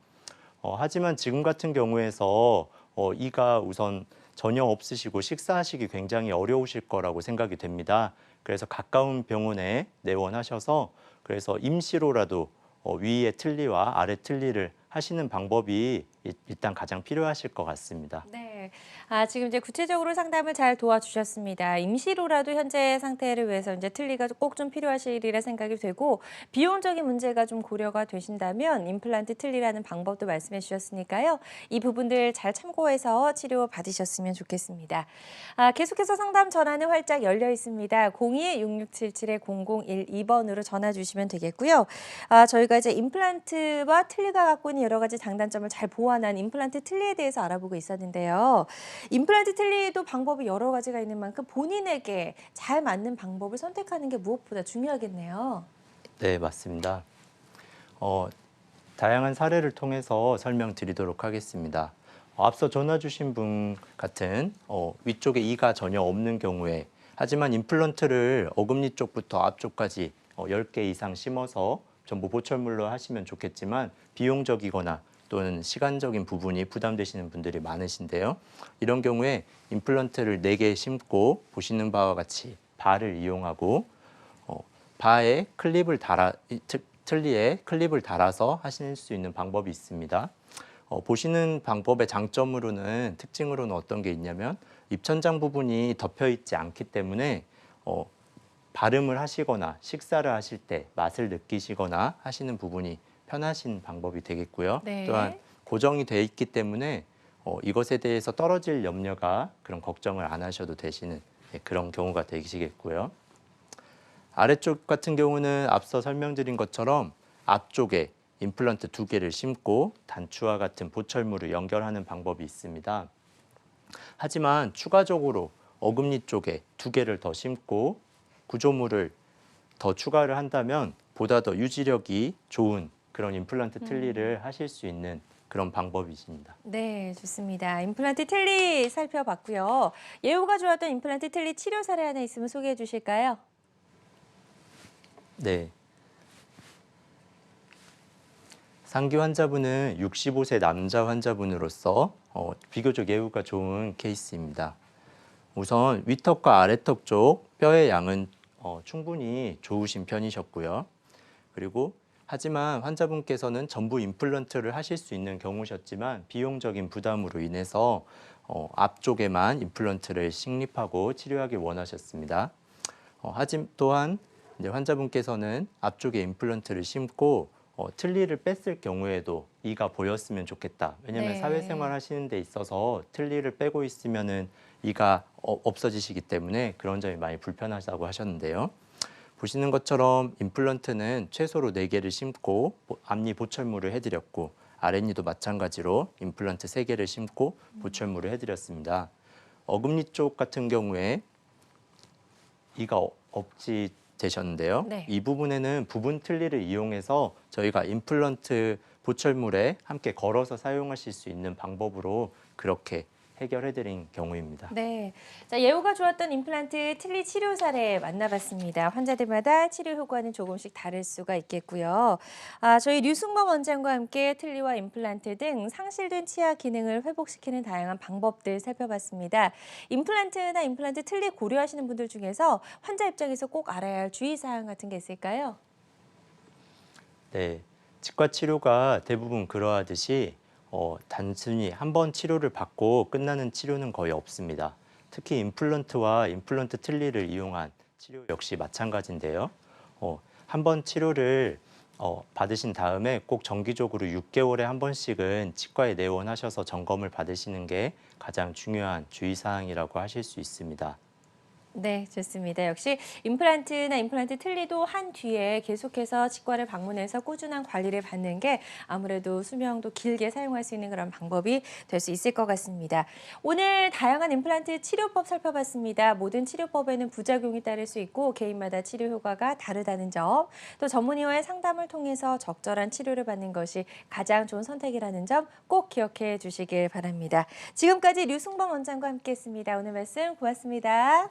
하지만 지금 같은 경우에서 이가 우선 전혀 없으시고 식사하시기 굉장히 어려우실 거라고 생각이 됩니다. 그래서 가까운 병원에 내원하셔서 그래서 임시로라도 위에 틀니와 아래 틀니를 하시는 방법이 일단 가장 필요하실 것 같습니다. 네. 지금 이제 구체적으로 상담을 잘 도와주셨습니다. 임시로라도 현재 상태를 위해서 이제 틀니가 꼭 좀 필요하시리라 생각이 되고 비용적인 문제가 좀 고려가 되신다면 임플란트 틀니라는 방법도 말씀해 주셨으니까요. 이 부분들 잘 참고해서 치료 받으셨으면 좋겠습니다. 계속해서 상담 전화는 활짝 열려 있습니다. 02-6677-0012번으로 전화 주시면 되겠고요. 저희가 이제 임플란트와 틀니가 갖고 있는 여러 가지 장단점을 잘 보완한 임플란트 틀니에 대해서 알아보고 있었는데요. 임플란트 틀니도 방법이 여러 가지가 있는 만큼 본인에게 잘 맞는 방법을 선택하는 게 무엇보다 중요하겠네요. 네, 맞습니다. 다양한 사례를 통해서 설명드리도록 하겠습니다. 앞서 전화 주신 분 같은 위쪽에 이가 전혀 없는 경우에 하지만 임플란트를 어금니 쪽부터 앞쪽까지 10개 이상 심어서 전부 보철물로 하시면 좋겠지만 비용적이거나 또는 시간적인 부분이 부담되시는 분들이 많으신데요. 이런 경우에 임플란트를 4개 심고 보시는 바와 같이 바를 이용하고 바에 틀니에 클립을 달아서 하실 수 있는 방법이 있습니다. 보시는 방법의 장점으로는 특징으로는 어떤 게 있냐면 입천장 부분이 덮여 있지 않기 때문에 발음을 하시거나 식사를 하실 때 맛을 느끼시거나 하시는 부분이 편하신 방법이 되겠고요. 네. 또한 고정이 돼 있기 때문에 이것에 대해서 떨어질 염려가 그런 걱정을 안 하셔도 되시는 그런 경우가 되시겠고요. 아래쪽 같은 경우는 앞서 설명드린 것처럼 앞쪽에 임플란트 2개를 심고 단추와 같은 보철물을 연결하는 방법이 있습니다. 하지만 추가적으로 어금니 쪽에 2개를 더 심고 구조물을 더 추가를 한다면 보다 더 유지력이 좋은 그런 임플란트 틀니를 하실 수 있는 그런 방법이십니다. 네, 좋습니다. 임플란트 틀니 살펴봤고요. 예후가 좋았던 임플란트 틀니 치료 사례 하나 있으면 소개해 주실까요? 네. 상기 환자분은 65세 남자 환자분으로서 비교적 예후가 좋은 케이스입니다. 우선 위턱과 아래턱 쪽 뼈의 양은 충분히 좋으신 편이셨고요. 그리고 하지만 환자분께서는 전부 임플란트를 하실 수 있는 경우셨지만 비용적인 부담으로 인해서 앞쪽에만 임플란트를 식립하고 치료하길 원하셨습니다. 또한 이제 환자분께서는 앞쪽에 임플란트를 심고 틀니를 뺐을 경우에도 이가 보였으면 좋겠다. 왜냐하면 네. 사회생활 하시는 데 있어서 틀니를 빼고 있으면은 이가 없어지시기 때문에 그런 점이 많이 불편하다고 하셨는데요. 보시는 것처럼 임플란트는 최소로 4개를 심고 앞니 보철물을 해드렸고 아랫니도 마찬가지로 임플란트 3개를 심고 보철물을 해드렸습니다. 어금니 쪽 같은 경우에 이가 없지 되셨는데요. 네. 이 부분에는 부분 틀니를 이용해서 저희가 임플란트 보철물에 함께 걸어서 사용하실 수 있는 방법으로 그렇게 해결해드린 경우입니다. 네. 자, 예후가 좋았던 임플란트 틀니 치료 사례 만나봤습니다. 환자들마다 치료 효과는 조금씩 다를 수가 있겠고요. 저희 류승범 원장과 함께 틀니와 임플란트 등 상실된 치아 기능을 회복시키는 다양한 방법들 살펴봤습니다. 임플란트나 임플란트 틀니 고려하시는 분들 중에서 환자 입장에서 꼭 알아야 할 주의사항 같은 게 있을까요? 네, 치과 치료가 대부분 그러하듯이 단순히 한 번 치료를 받고 끝나는 치료는 거의 없습니다. 특히 임플란트와 임플란트 틀니를 이용한 치료 역시 마찬가지인데요. 한 번 치료를 받으신 다음에 꼭 정기적으로 6개월에 한 번씩은 치과에 내원하셔서 점검을 받으시는 게 가장 중요한 주의사항이라고 하실 수 있습니다. 네, 좋습니다. 역시 임플란트나 임플란트 틀니도 한 뒤에 계속해서 치과를 방문해서 꾸준한 관리를 받는 게 아무래도 수명도 길게 사용할 수 있는 그런 방법이 될 수 있을 것 같습니다. 오늘 다양한 임플란트 치료법 살펴봤습니다. 모든 치료법에는 부작용이 따를 수 있고 개인마다 치료 효과가 다르다는 점, 또 전문의와의 상담을 통해서 적절한 치료를 받는 것이 가장 좋은 선택이라는 점 꼭 기억해 주시길 바랍니다. 지금까지 류승범 원장과 함께했습니다. 오늘 말씀 고맙습니다.